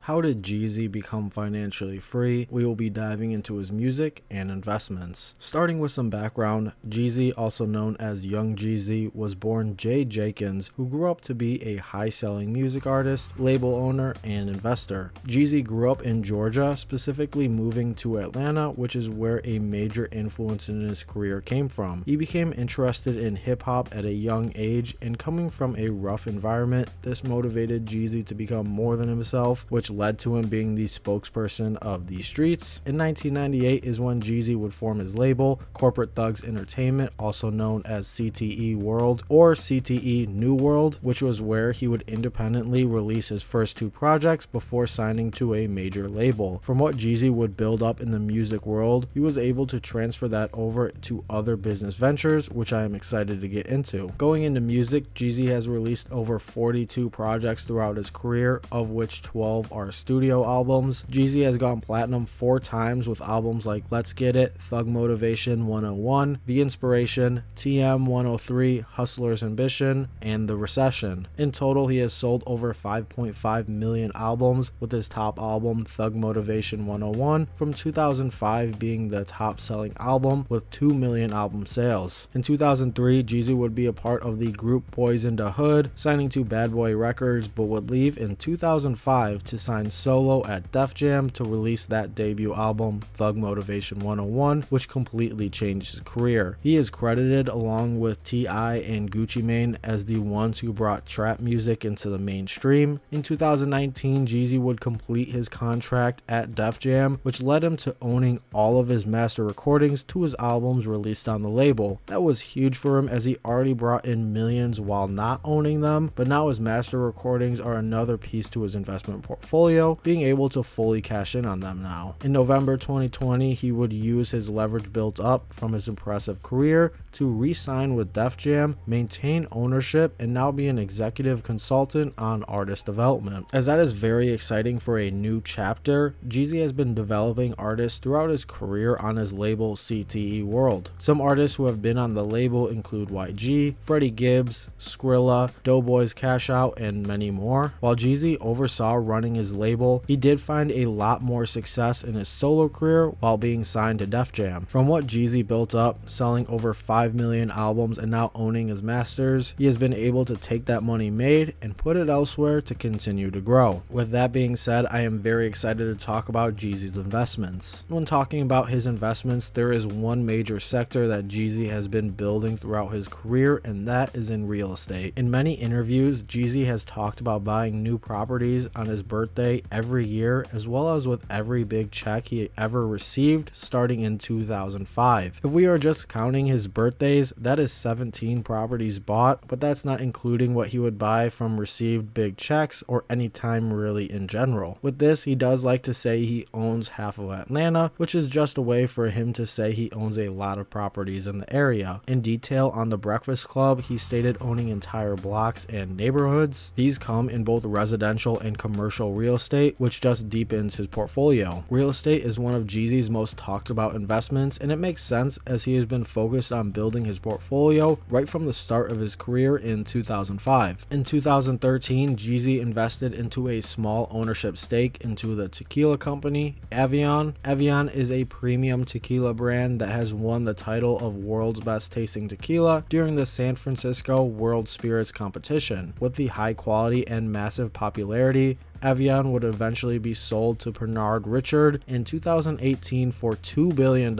How did JEEZY become financially free? We will be diving into his music and investments. Starting with some background, JEEZY, also known as Young Jeezy, was born Jay Jenkins, who grew up to be a high-selling music artist, label owner, and investor. JEEZY grew up in Georgia, specifically moving to Atlanta, which is where a major influence in his career came from. He became interested in hip-hop at a young age, and coming from a rough environment, this motivated JEEZY to become more than himself, which led to him being the spokesperson of the streets. In 1998 is when JEEZY would form his label, Corporate Thugs Entertainment, also known as CTE World or CTE New World, which was where he would independently release his first two projects before signing to a major label. From what JEEZY would build up in the music world, he was able to transfer that over to other business ventures, which I am excited to get into. Going into music, JEEZY has released over 42 projects throughout his career, of which 12 are studio albums. JEEZY has gone platinum 4 times with albums like Let's Get It, Thug Motivation 101, The Inspiration, TM 103, Hustler's Ambition, and The Recession. In total, he has sold over 5.5 million albums, with his top album Thug Motivation 101 from 2005 being the top selling album with 2 million album sales. In 2003, JEEZY would be a part of the group Boys in the Hood, signing to Bad Boy Records, but would leave in 2005 to sign solo at Def Jam to release that debut album Thug Motivation 101, which completely changed his career. He is credited along with T.I. and Gucci Mane as the ones who brought trap music into the mainstream. In 2019, JEEZY would complete his contract at Def Jam, which led him to owning all of his master recordings to his albums released on the label. That was huge for him as he already brought in millions while not owning them, but now his master recordings are another piece to his investment portfolio, being able to fully cash in on them now. In November 2020, he would use his leverage built up from his impressive career to re-sign with Def Jam, maintain ownership, and now be an executive consultant on artist development. As that is very exciting for a new chapter, JEEZY has been developing artists throughout his career on his label CTE World. Some artists who have been on the label include YG, Freddie Gibbs, Skrilla, Doughboy's Cash Out, and many more. While JEEZY oversaw running his label, he did find a lot more success in his solo career while being signed to Def Jam. From what JEEZY built up, selling over 5 million albums and now owning his masters, he has been able to take that money made and put it elsewhere to continue to grow. With that being said, I am very excited to talk about JEEZY's investments. When talking about his investments, there is one major sector that JEEZY has been building throughout his career, and that is in real estate. In many interviews, JEEZY has talked about buying new properties on his birthday every year, as well as with every big check he ever received starting in 2005. If we are just counting his birthdays, that is 17 properties bought, but that's not including what he would buy from received big checks or any time really in general. With this, he does like to say he owns half of Atlanta, which is just a way for him to say he owns a lot of properties in the area. In detail on The Breakfast Club, he stated owning entire blocks and neighborhoods. These come in both residential and commercial real estate, which just deepens his portfolio. Real estate is one of JEEZY's most talked about investments, and it makes sense as he has been focused on building his portfolio right from the start of his career in 2005. In 2013, JEEZY invested into a small ownership stake into the tequila company Avion. Avion is a premium tequila brand that has won the title of World's Best Tasting Tequila during the San Francisco World Spirits Competition. With the high quality and massive popularity, Avion would eventually be sold to Pernod Richard in 2018 for $2 billion.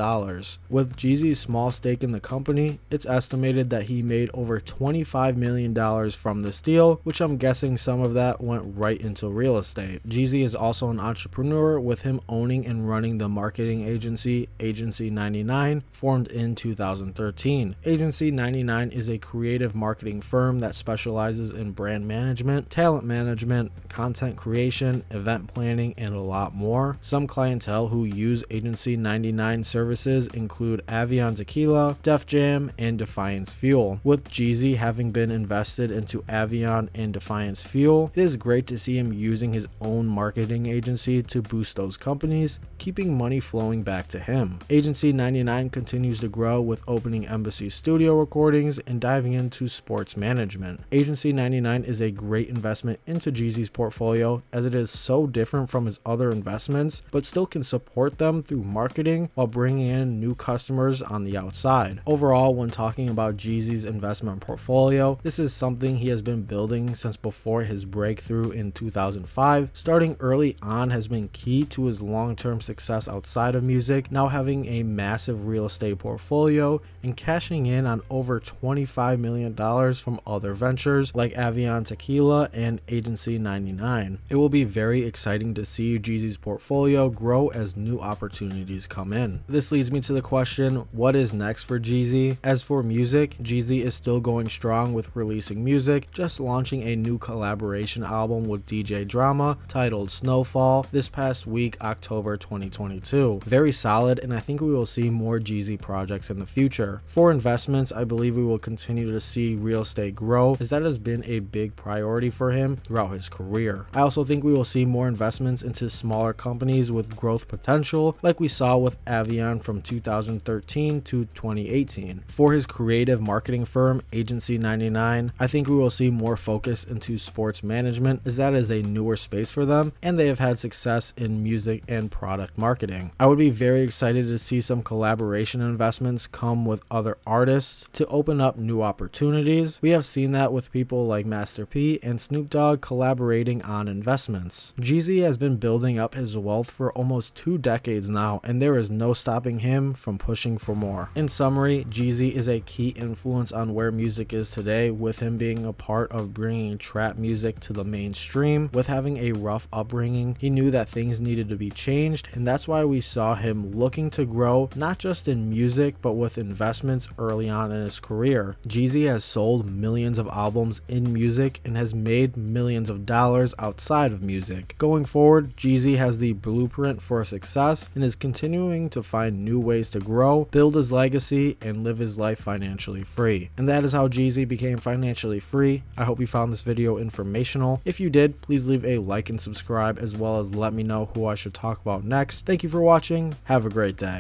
With JEEZY's small stake in the company, it's estimated that he made over $25 million from this deal, which I'm guessing some of that went right into real estate. JEEZY is also an entrepreneur, with him owning and running the marketing agency Agency 99, formed in 2013. Agency 99 is a creative marketing firm that specializes in brand management, talent management, content creation, event planning, and a lot more. Some clientele who use Agency 99 services include Avion Tequila, Def Jam, and Defiance Fuel. With JEEZY having been invested into Avion and Defiance Fuel, it is great to see him using his own marketing agency to boost those companies, keeping money flowing back to him. Agency 99 continues to grow with opening Embassy studio recordings and diving into sports management. Agency 99 is a great investment into JEEZY's portfolio portfolio, as it is so different from his other investments, but still can support them through marketing while bringing in new customers on the outside. Overall, when talking about JEEZY's investment portfolio, this is something he has been building since before his breakthrough in 2005. Starting early on has been key to his long-term success outside of music, now having a massive real estate portfolio and cashing in on over $25 million from other ventures like Avion Tequila and Agency 99. It will be very exciting to see JEEZY's portfolio grow as new opportunities come in. This leads me to the question, what is next for JEEZY? As for music, JEEZY is still going strong with releasing music, just launching a new collaboration album with DJ Drama titled Snowfall this past week, October 2022. Very solid, and I think we will see more JEEZY projects in the future. For investments, I believe we will continue to see real estate grow, as that has been a big priority for him throughout his career. I also think we will see more investments into smaller companies with growth potential, like we saw with Avion from 2013 to 2018. For his creative marketing firm, Agency 99, I think we will see more focus into sports management, as that is a newer space for them, and they have had success in music and product marketing. I would be very excited to see some collaboration investments come with other artists to open up new opportunities. We have seen that with people like Master P and Snoop Dogg collaborating on investments. JEEZY has been building up his wealth for almost 2 decades now, and there is no stopping him from pushing for more. In summary, JEEZY is a key influence on where music is today, with him being a part of bringing trap music to the mainstream. With having a rough upbringing, he knew that things needed to be changed, and that's why we saw him looking to grow not just in music but with investments early on in his career. JEEZY has sold millions of albums in music and has made millions of dollars outside of music. Going forward, JEEZY has the blueprint for success and is continuing to find new ways to grow, build his legacy, and live his life financially free. And that is how JEEZY became financially free. I hope you found this video informational. If you did, please leave a like and subscribe, as well as let me know who I should talk about next. Thank you for watching. Have a great day.